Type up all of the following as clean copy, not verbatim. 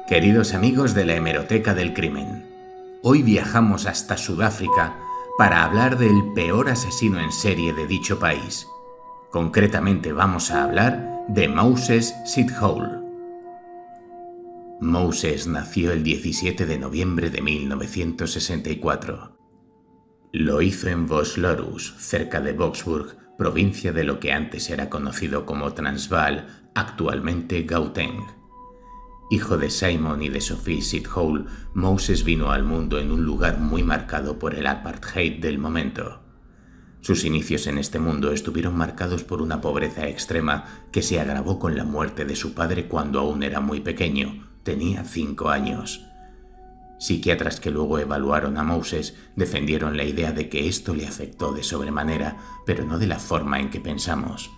Queridos amigos de la Hemeroteca del Crimen, hoy viajamos hasta Sudáfrica para hablar del peor asesino en serie de dicho país. Concretamente vamos a hablar de Moses Sithole. Moses nació el 17 de noviembre de 1964. Lo hizo en Vosloorus, cerca de Boksburg, provincia de lo que antes era conocido como Transvaal, actualmente Gauteng. Hijo de Simon y de Sophie Sithole, Moses vino al mundo en un lugar muy marcado por el apartheid del momento. Sus inicios en este mundo estuvieron marcados por una pobreza extrema que se agravó con la muerte de su padre cuando aún era muy pequeño, tenía 5 años. Psiquiatras que luego evaluaron a Moses defendieron la idea de que esto le afectó de sobremanera, pero no de la forma en que pensamos.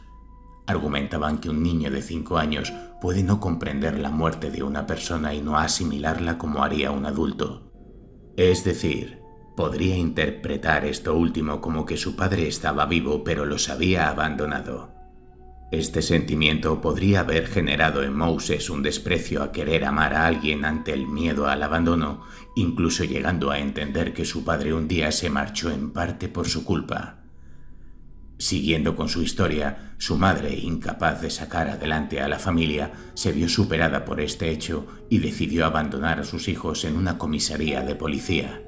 Argumentaban que un niño de 5 años puede no comprender la muerte de una persona y no asimilarla como haría un adulto. Es decir, podría interpretar esto último como que su padre estaba vivo pero los había abandonado. Este sentimiento podría haber generado en Moses un desprecio a querer amar a alguien ante el miedo al abandono, incluso llegando a entender que su padre un día se marchó en parte por su culpa. Siguiendo con su historia, su madre, incapaz de sacar adelante a la familia, se vio superada por este hecho y decidió abandonar a sus hijos en una comisaría de policía.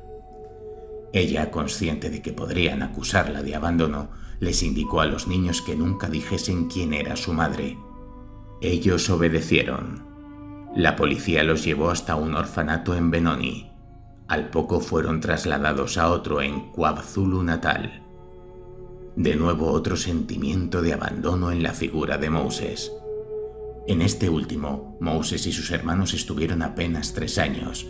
Ella, consciente de que podrían acusarla de abandono, les indicó a los niños que nunca dijesen quién era su madre. Ellos obedecieron. La policía los llevó hasta un orfanato en Benoni. Al poco fueron trasladados a otro en KwaZulu-Natal. De nuevo otro sentimiento de abandono en la figura de Moses. En este último, Moses y sus hermanos estuvieron apenas 3 años.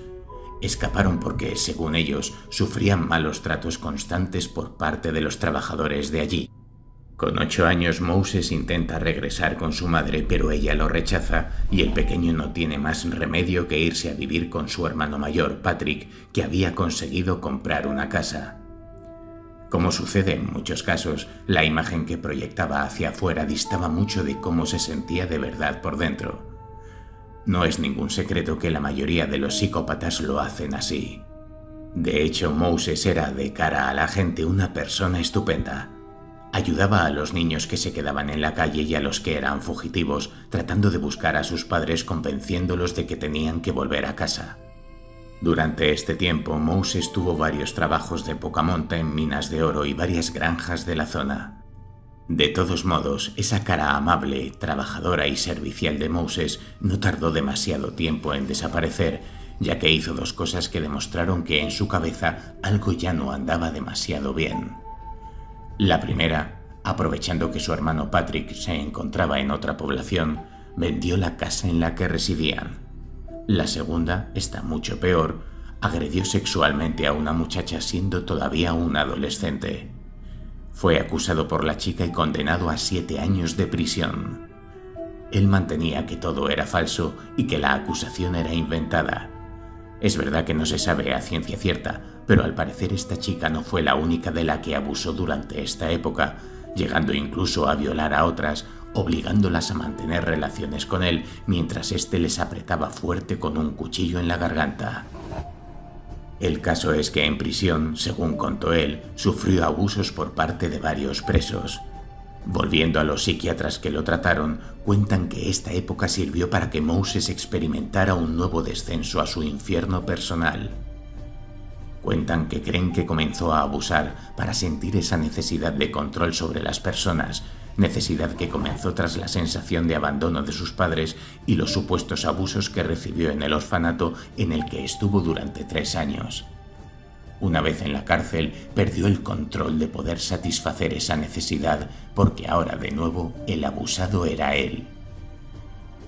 Escaparon porque, según ellos, sufrían malos tratos constantes por parte de los trabajadores de allí. Con 8 años, Moses intenta regresar con su madre, pero ella lo rechaza y el pequeño no tiene más remedio que irse a vivir con su hermano mayor, Patrick, que había conseguido comprar una casa. Como sucede en muchos casos, la imagen que proyectaba hacia afuera distaba mucho de cómo se sentía de verdad por dentro. No es ningún secreto que la mayoría de los psicópatas lo hacen así. De hecho, Moses era, de cara a la gente, una persona estupenda. Ayudaba a los niños que se quedaban en la calle y a los que eran fugitivos, tratando de buscar a sus padres convenciéndolos de que tenían que volver a casa. Durante este tiempo, Moses tuvo varios trabajos de poca monta en minas de oro y varias granjas de la zona. De todos modos, esa cara amable, trabajadora y servicial de Moses no tardó demasiado tiempo en desaparecer, ya que hizo 2 cosas que demostraron que en su cabeza algo ya no andaba demasiado bien. La primera, aprovechando que su hermano Patrick se encontraba en otra población, vendió la casa en la que residían. La segunda, esta mucho peor, agredió sexualmente a una muchacha siendo todavía un adolescente. Fue acusado por la chica y condenado a 7 años de prisión. Él mantenía que todo era falso y que la acusación era inventada. Es verdad que no se sabe a ciencia cierta, pero al parecer esta chica no fue la única de la que abusó durante esta época, llegando incluso a violar a otras, obligándolas a mantener relaciones con él mientras éste les apretaba fuerte con un cuchillo en la garganta. El caso es que en prisión, según contó él, sufrió abusos por parte de varios presos. Volviendo a los psiquiatras que lo trataron, cuentan que esta época sirvió para que Moses experimentara un nuevo descenso a su infierno personal. Cuentan que creen que comenzó a abusar para sentir esa necesidad de control sobre las personas, necesidad que comenzó tras la sensación de abandono de sus padres y los supuestos abusos que recibió en el orfanato en el que estuvo durante 3 años. Una vez en la cárcel, perdió el control de poder satisfacer esa necesidad porque ahora de nuevo el abusado era él.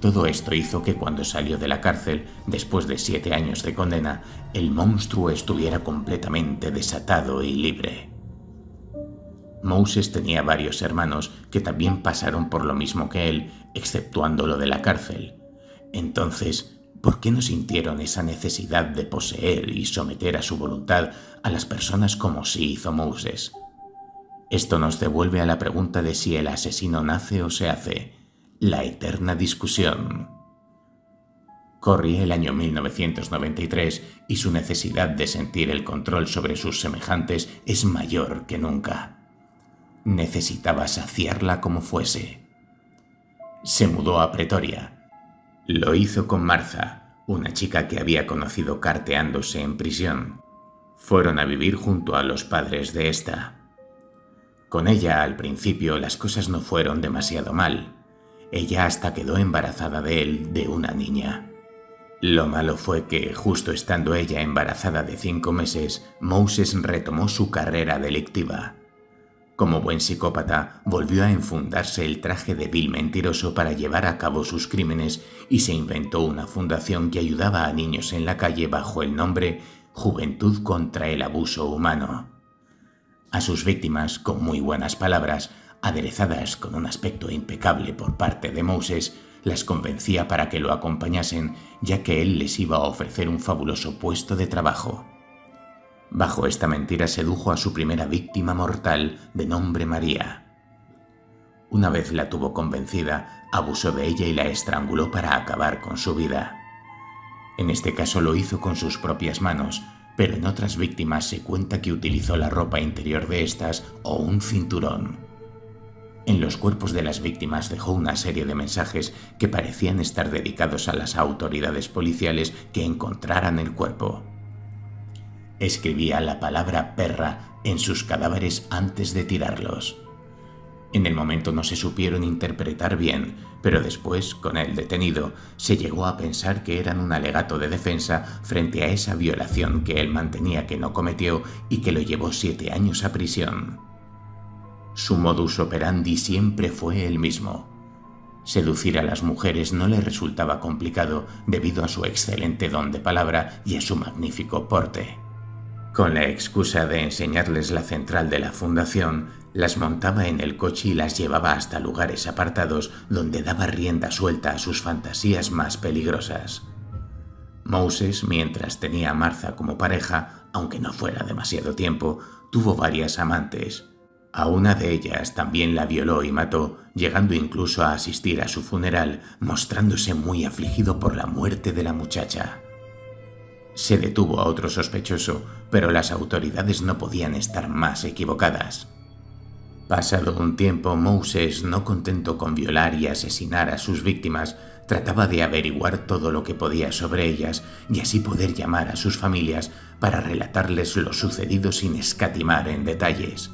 Todo esto hizo que cuando salió de la cárcel, después de 7 años de condena, el monstruo estuviera completamente desatado y libre. Moses tenía varios hermanos que también pasaron por lo mismo que él, exceptuando lo de la cárcel. Entonces, ¿por qué no sintieron esa necesidad de poseer y someter a su voluntad a las personas como sí hizo Moses? Esto nos devuelve a la pregunta de si el asesino nace o se hace, la eterna discusión. Corría el año 1993 y su necesidad de sentir el control sobre sus semejantes es mayor que nunca. Necesitaba saciarla como fuese. Se mudó a Pretoria. Lo hizo con Martha, una chica que había conocido carteándose en prisión. Fueron a vivir junto a los padres de esta. Con ella, al principio, las cosas no fueron demasiado mal. Ella hasta quedó embarazada de él, de una niña. Lo malo fue que, justo estando ella embarazada de 5 meses, Moses retomó su carrera delictiva. Como buen psicópata, volvió a enfundarse el traje de vil mentiroso para llevar a cabo sus crímenes y se inventó una fundación que ayudaba a niños en la calle bajo el nombre Juventud contra el Abuso Humano. A sus víctimas, con muy buenas palabras, aderezadas con un aspecto impecable por parte de Moses, las convencía para que lo acompañasen, ya que él les iba a ofrecer un fabuloso puesto de trabajo. Bajo esta mentira sedujo a su primera víctima mortal, de nombre María. Una vez la tuvo convencida, abusó de ella y la estranguló para acabar con su vida. En este caso lo hizo con sus propias manos, pero en otras víctimas se cuenta que utilizó la ropa interior de estas o un cinturón. En los cuerpos de las víctimas dejó una serie de mensajes que parecían estar dedicados a las autoridades policiales que encontraran el cuerpo. Escribía la palabra perra en sus cadáveres antes de tirarlos. En el momento no se supieron interpretar bien, pero después, con él detenido, se llegó a pensar que eran un alegato de defensa frente a esa violación que él mantenía que no cometió y que lo llevó 7 años a prisión. Su modus operandi siempre fue el mismo. Seducir a las mujeres no le resultaba complicado debido a su excelente don de palabra y a su magnífico porte. Con la excusa de enseñarles la central de la fundación, las montaba en el coche y las llevaba hasta lugares apartados donde daba rienda suelta a sus fantasías más peligrosas. Moses, mientras tenía a Martha como pareja, aunque no fuera demasiado tiempo, tuvo varias amantes. A una de ellas también la violó y mató, llegando incluso a asistir a su funeral, mostrándose muy afligido por la muerte de la muchacha. Se detuvo a otro sospechoso, pero las autoridades no podían estar más equivocadas. Pasado un tiempo, Moses, no contento con violar y asesinar a sus víctimas, trataba de averiguar todo lo que podía sobre ellas y así poder llamar a sus familias para relatarles lo sucedido sin escatimar en detalles.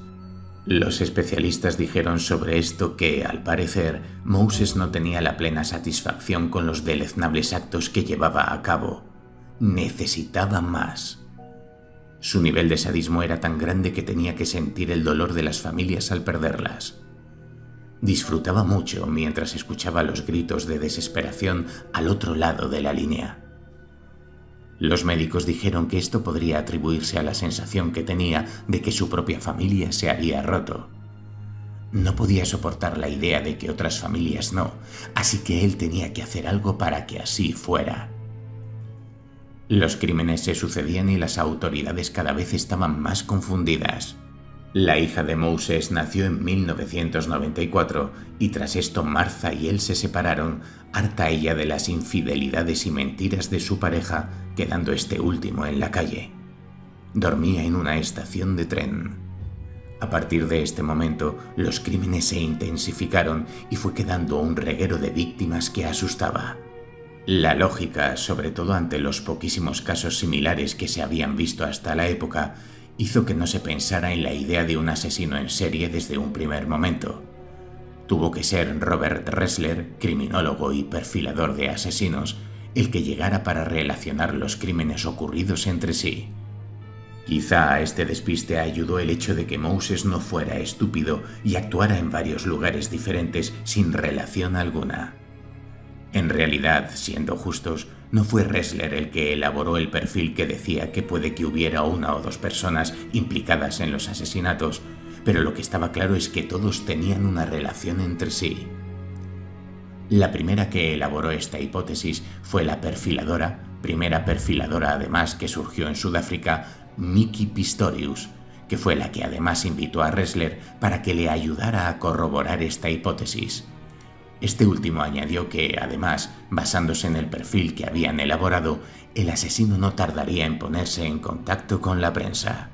Los especialistas dijeron sobre esto que, al parecer, Moses no tenía la plena satisfacción con los deleznables actos que llevaba a cabo. Necesitaba más. Su nivel de sadismo era tan grande que tenía que sentir el dolor de las familias al perderlas. Disfrutaba mucho mientras escuchaba los gritos de desesperación al otro lado de la línea. Los médicos dijeron que esto podría atribuirse a la sensación que tenía de que su propia familia se había roto. No podía soportar la idea de que otras familias no, así que él tenía que hacer algo para que así fuera. Los crímenes se sucedían y las autoridades cada vez estaban más confundidas. La hija de Moses nació en 1994 y tras esto Martha y él se separaron, harta ella de las infidelidades y mentiras de su pareja, quedando este último en la calle. Dormía en una estación de tren. A partir de este momento, los crímenes se intensificaron y fue quedando un reguero de víctimas que asustaba. La lógica, sobre todo ante los poquísimos casos similares que se habían visto hasta la época, hizo que no se pensara en la idea de un asesino en serie desde un primer momento. Tuvo que ser Robert Ressler, criminólogo y perfilador de asesinos, el que llegara para relacionar los crímenes ocurridos entre sí. Quizá a este despiste ayudó el hecho de que Moses no fuera estúpido y actuara en varios lugares diferentes sin relación alguna. En realidad, siendo justos, no fue Ressler el que elaboró el perfil que decía que puede que hubiera 1 o 2 personas implicadas en los asesinatos, pero lo que estaba claro es que todos tenían una relación entre sí. La primera que elaboró esta hipótesis fue la perfiladora, primera perfiladora además que surgió en Sudáfrica, Miki Pistorius, que fue la que además invitó a Ressler para que le ayudara a corroborar esta hipótesis. Este último añadió que, además, basándose en el perfil que habían elaborado, el asesino no tardaría en ponerse en contacto con la prensa.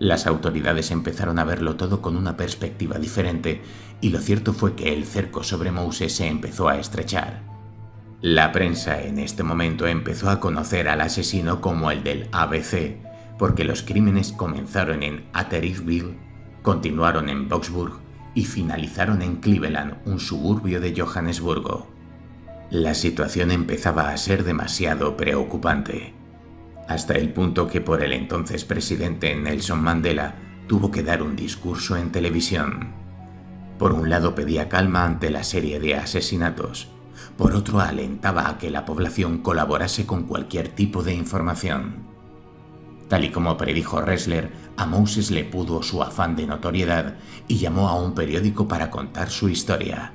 Las autoridades empezaron a verlo todo con una perspectiva diferente, y lo cierto fue que el cerco sobre Moses se empezó a estrechar. La prensa en este momento empezó a conocer al asesino como el del ABC, porque los crímenes comenzaron en Atteridgeville, continuaron en Boxburg y finalizaron en Cleveland, un suburbio de Johannesburgo. La situación empezaba a ser demasiado preocupante, hasta el punto que por el entonces presidente Nelson Mandela tuvo que dar un discurso en televisión. Por un lado pedía calma ante la serie de asesinatos, por otro alentaba a que la población colaborase con cualquier tipo de información. Tal y como predijo Ressler, a Moses le pudo su afán de notoriedad y llamó a un periódico para contar su historia.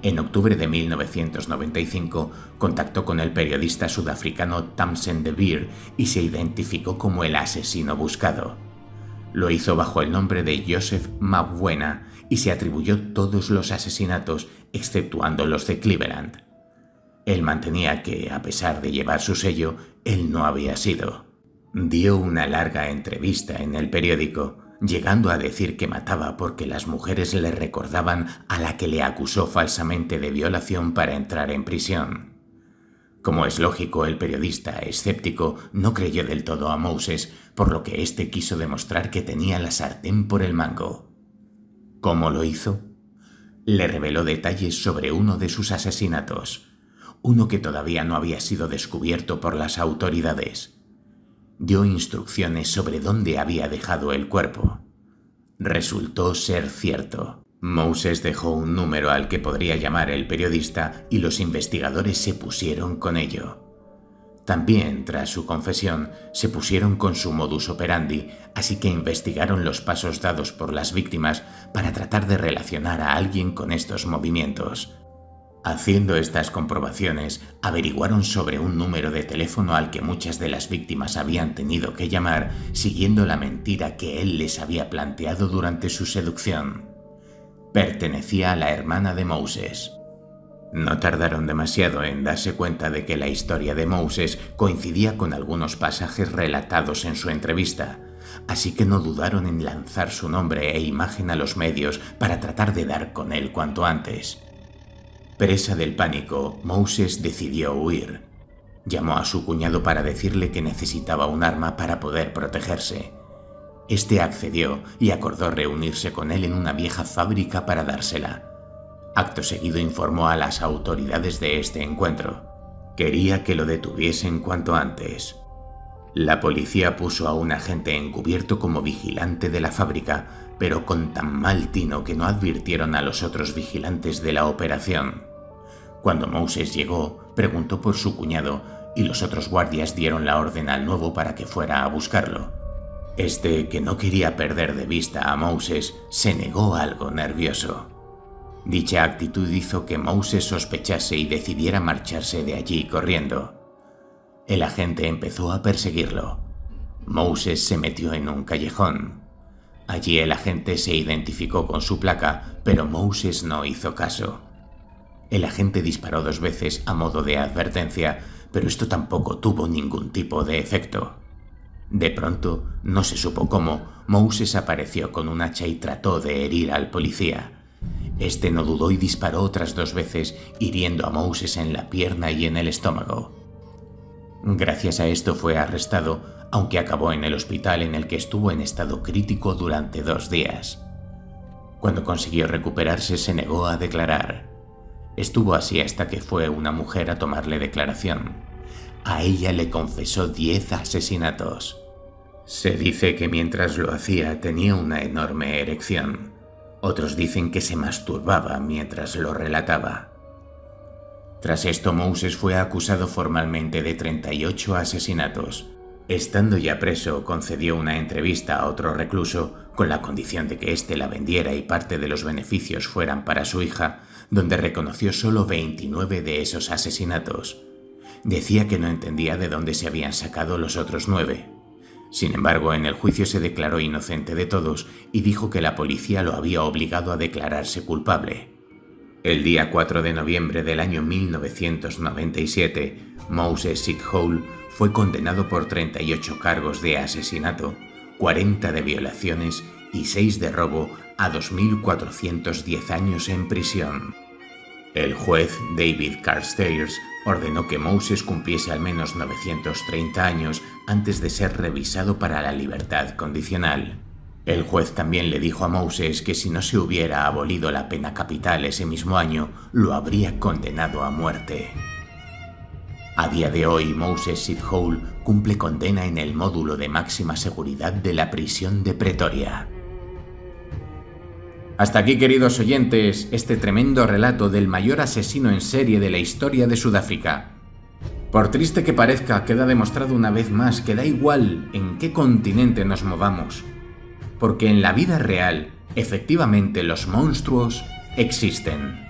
En octubre de 1995 contactó con el periodista sudafricano Tamsen de Beer y se identificó como el asesino buscado. Lo hizo bajo el nombre de Joseph Mabwena y se atribuyó todos los asesinatos, exceptuando los de Cleveland. Él mantenía que, a pesar de llevar su sello, él no había sido. Dio una larga entrevista en el periódico, llegando a decir que mataba porque las mujeres le recordaban a la que le acusó falsamente de violación para entrar en prisión. Como es lógico, el periodista escéptico no creyó del todo a Moses, por lo que éste quiso demostrar que tenía la sartén por el mango. ¿Cómo lo hizo? Le reveló detalles sobre uno de sus asesinatos, uno que todavía no había sido descubierto por las autoridades. Dio instrucciones sobre dónde había dejado el cuerpo. Resultó ser cierto. Moses dejó un número al que podría llamar el periodista y los investigadores se pusieron con ello. También, tras su confesión, se pusieron con su modus operandi, así que investigaron los pasos dados por las víctimas para tratar de relacionar a alguien con estos movimientos. Haciendo estas comprobaciones, averiguaron sobre un número de teléfono al que muchas de las víctimas habían tenido que llamar, siguiendo la mentira que él les había planteado durante su seducción. Pertenecía a la hermana de Moses. No tardaron demasiado en darse cuenta de que la historia de Moses coincidía con algunos pasajes relatados en su entrevista, así que no dudaron en lanzar su nombre e imagen a los medios para tratar de dar con él cuanto antes. Presa del pánico, Moses decidió huir. Llamó a su cuñado para decirle que necesitaba un arma para poder protegerse. Este accedió y acordó reunirse con él en una vieja fábrica para dársela. Acto seguido informó a las autoridades de este encuentro. Quería que lo detuviesen cuanto antes. La policía puso a un agente encubierto como vigilante de la fábrica, pero con tan mal tino que no advirtieron a los otros vigilantes de la operación. Cuando Moses llegó, preguntó por su cuñado y los otros guardias dieron la orden al nuevo para que fuera a buscarlo. Este, que no quería perder de vista a Moses, se negó algo nervioso. Dicha actitud hizo que Moses sospechase y decidiera marcharse de allí corriendo. El agente empezó a perseguirlo. Moses se metió en un callejón. Allí el agente se identificó con su placa, pero Moses no hizo caso. El agente disparó 2 veces a modo de advertencia, pero esto tampoco tuvo ningún tipo de efecto. De pronto, no se supo cómo, Moses apareció con un hacha y trató de herir al policía. Este no dudó y disparó otras 2 veces, hiriendo a Moses en la pierna y en el estómago. Gracias a esto fue arrestado, aunque acabó en el hospital en el que estuvo en estado crítico durante 2 días. Cuando consiguió recuperarse, se negó a declarar. Estuvo así hasta que fue una mujer a tomarle declaración. A ella le confesó 10 asesinatos. Se dice que mientras lo hacía tenía una enorme erección. Otros dicen que se masturbaba mientras lo relataba. Tras esto, Moses fue acusado formalmente de 38 asesinatos. Estando ya preso, concedió una entrevista a otro recluso con la condición de que éste la vendiera y parte de los beneficios fueran para su hija, donde reconoció solo 29 de esos asesinatos. Decía que no entendía de dónde se habían sacado los otros 9. Sin embargo, en el juicio se declaró inocente de todos y dijo que la policía lo había obligado a declararse culpable. El día 4 de noviembre del año 1997, Moses Sithole fue condenado por 38 cargos de asesinato, 40 de violaciones y 6 de robo a 2.410 años en prisión. El juez David Carstairs ordenó que Moses cumpliese al menos 930 años antes de ser revisado para la libertad condicional. El juez también le dijo a Moses que si no se hubiera abolido la pena capital ese mismo año, lo habría condenado a muerte. A día de hoy, Moses Sithole cumple condena en el módulo de máxima seguridad de la prisión de Pretoria. Hasta aquí, queridos oyentes, este tremendo relato del mayor asesino en serie de la historia de Sudáfrica. Por triste que parezca, queda demostrado una vez más que da igual en qué continente nos movamos, porque en la vida real, efectivamente, los monstruos existen.